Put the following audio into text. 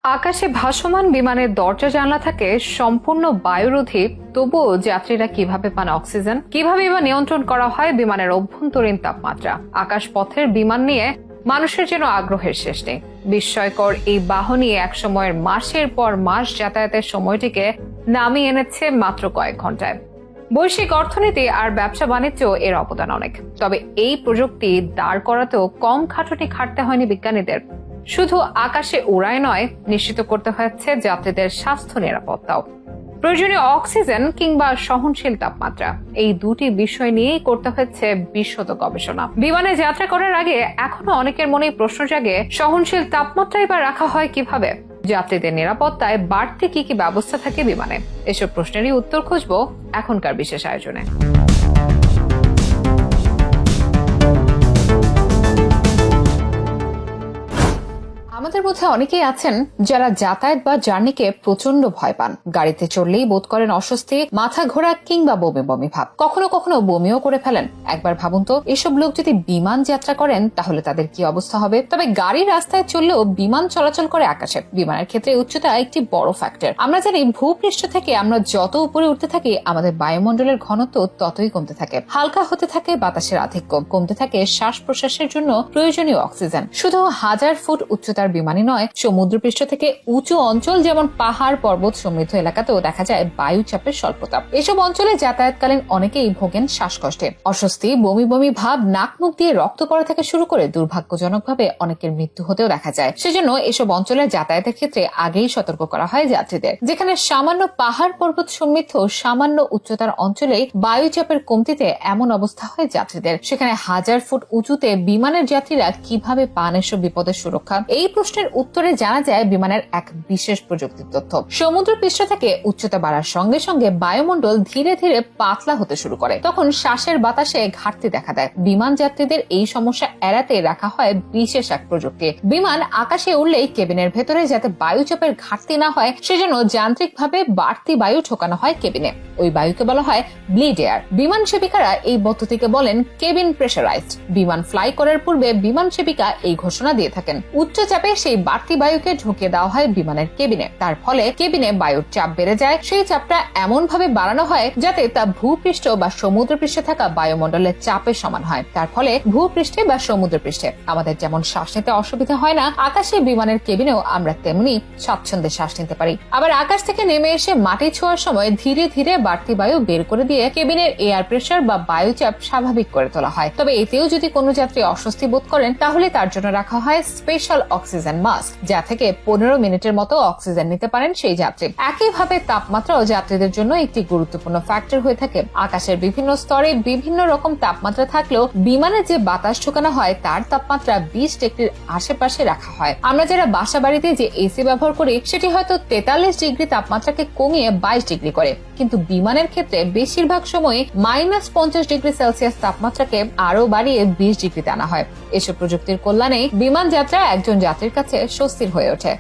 আকাশে ভাসমান বিমানের দরজা জানলা থাকে সম্পূর্ণ বায়ুরোধী, তবুও যাত্রীরা কিভাবে পান অক্সিজেন? কিভাবে বা নিয়ন্ত্রণ করা হয় বিমানের অভ্যন্তরীণ তাপমাত্রা? আকাশপথের বিমান নিয়ে মানুষের যেন আগ্রহের শেষ নেই। বিস্ময়কর এই বাহনই একসময়ের মাসের পর মাস যাতায়াতের সময়টিকে নামিয়ে এনেছে মাত্র কয়েক ঘন্টায়। বৈশ্বিক অর্থনীতি আর ব্যবসা বাণিজ্য এর অবদান অনেক। তবে এই প্রযুক্তি দাঁড় করাতেও কম খাটুনি খাটতে হয়নি বিজ্ঞানীদের। শুধু আকাশে উড়াই নয়, নিশ্চিত করতে হয়েছে যাত্রীদের স্বাস্থ্য নিরাপত্তাও। প্রয়োজনীয় অক্সিজেন কিংবা সহনশীল তাপমাত্রা, এই দুটি বিষয় নিয়েই করতে হচ্ছে বিশদ গবেষণা। বিমানে যাত্রা করার আগে এখনো অনেকের মনেই প্রশ্ন জাগে, সহনশীল তাপমাত্রাই বা রাখা হয় কিভাবে? যাত্রীদের নিরাপত্তায় বাড়তি কি কি ব্যবস্থা থাকে বিমানে? এসব প্রশ্নেরই উত্তর খুঁজবো এখনকার বিশেষ আয়োজনে। আমাদের মধ্যে অনেকেই আছেন যারা যাতায়াত বা জার্নিকে প্রচন্ড ভয় পান। গাড়িতে চড়লেই বোধ করেন অস্বস্তি, মাথা ঘোরা কিংবা বমি বমি ভাব। কখনো কখনো বমিও করে ফেলেন। একবার ভাবুন তো, এসব লোক যদি বিমান যাত্রা করেন তাহলে তাদের কি অবস্থা হবে? তবে গাড়ি রাস্তায় চললেও বিমান চলাচল করে আকাশে। বিমানের ক্ষেত্রে উচ্চতা একটি বড় ফ্যাক্টর। আমরা জানি ভূপৃষ্ঠ থেকে আমরা যত উপরে উঠতে থাকি আমাদের বায়ুমণ্ডলের ঘনত্ব ততই কমতে থাকে। হালকা হতে থাকে বাতাসের আধিক্য, কমতে থাকে শ্বাস প্রশ্বাসের জন্য প্রয়োজনীয় অক্সিজেন। শুধু 1000 ফুট উচ্চতার বিমানই নয়, সমুদ্রপৃষ্ঠ থেকে উঁচু অঞ্চল যেমন পাহাড় পর্বত সমৃদ্ধ এলাকাতেও দেখা যায় বায়ু চাপের স্বল্পতা। এসব অঞ্চলে যাতায়াতকালীন অনেকেই ভোগেন শ্বাসকষ্টে, অস্বস্তি, বমি বমি ভাব, নাক মুখ দিয়ে রক্ত পড়া থেকে শুরু করে দুর্ভাগ্যজনকভাবে অনেকের মৃত্যু হতেও দেখা যায়। সেজন্য এসব অঞ্চলে যাতায়াতের ক্ষেত্রে আগেই সতর্ক করা হয় যাত্রীদের। যেখানে সামান্য পাহাড় পর্বত সমৃদ্ধ সামান্য উচ্চতার অঞ্চলে বায়ু চাপের কমতিতে এমন অবস্থা হয় যাত্রীদের, সেখানে 1000 ফুট উঁচুতে বিমানের যাত্রীরা কিভাবে পান এসব বিপদের সুরক্ষা? এই প্রশ্নের উত্তরে জানা যায় বিমানের এক বিশেষ প্রযুক্তির তথ্য। সমুদ্র পৃষ্ঠ থেকে উচ্চতা বাড়ার সঙ্গে সঙ্গে বায়ুমণ্ডল ধীরে ধীরে পাতলা হতে শুরু করে। তখন শ্বাসের বাতাসে ঘাটতি দেখা দেয়। বিমান যাত্রীদের এই সমস্যা এড়াতে রাখা হয় বিশেষ এক প্রযুক্তি। বিমান আকাশে উঠলেই কেবিনের ভেতরে যাতে বায়ুচাপের ঘাটতি না হয় সেজন্য যান্ত্রিকভাবে বাড়তি বায়ু ঢোকানো হয় কেবিনে। ওই বায়ুকে বলা হয় ব্লিড এয়ার। বিমান সেবিকারা এই পদ্ধতিকে বলেন কেবিন প্রেসারাইজড। বিমান ফ্লাই করার পূর্বে বিমান সেবিকা এই ঘোষণা দিয়ে থাকেন। উচ্চ চাপে সেই বাড়তি বায়ুকে ঢুকিয়ে দেওয়া হয় বিমানের কেবিনে। তার ফলে কেবিনে বায়ুর চাপ বেড়ে যায়। সেই চাপটা এমন ভাবে বাড়ানো হয় যাতে তা ভূপৃষ্ঠ বা সমুদ্রপৃষ্ঠে থাকা বায়ুমণ্ডলের চাপের সমান হয়। তার ফলে ভূপৃষ্ঠে বা সমুদ্রপৃষ্ঠে আমাদের যেমন শ্বাস নিতে অসুবিধা হয় না, আকাশে বিমানের কেবিনেও আমরা তেমনি স্বাচ্ছন্দ্যে শ্বাস নিতে পারি। আবার আকাশ থেকে নেমে এসে মাটি ছোঁয়ার সময় ধীরে ধীরে বাড়তি বায়ু বের করে দিয়ে কেবিনের এয়ার প্রেসার বা বায়ুচাপ স্বাভাবিক করে তোলা হয়। তবে এতেও যদি কোনো যাত্রী অস্বস্তি বোধ করেন তাহলে তার জন্য রাখা হয় স্পেশাল অক্সিজেন মাস্ক, যা থেকে 15 মিনিটের মতো অক্সিজেন নিতে পারেন সেই যাত্রী। একইভাবে তাপমাত্রাও যাত্রীদের জন্য একটি গুরুত্বপূর্ণ ফ্যাক্টর হয়ে থাকে। আকাশের বিভিন্ন স্তরে বিভিন্ন রকম তাপমাত্রা থাকলেও বিমানে যে বাতাস ঢোকানো হয় তার তাপমাত্রা 20 ডিগ্রির আশেপাশে রাখা হয়। আমরা যারা বাসা বাড়িতে যে এসি ব্যবহার করি সেটি হয়তো 43 ডিগ্রি তাপমাত্রাকে কমিয়ে 22 ডিগ্রি করে, কিন্তু বিমানের ক্ষেত্রে বেশিরভাগ সময় -50 ডিগ্রি সেলসিয়াস তাপমাত্রাকে আরো বাড়িয়ে 20 ডিগ্রিতে আনা হয়। এসব প্রযুক্তির কল্যাণে বিমান যাত্রা একজন যাত্রীর কাছে স্বস্তির হয়ে ওঠে।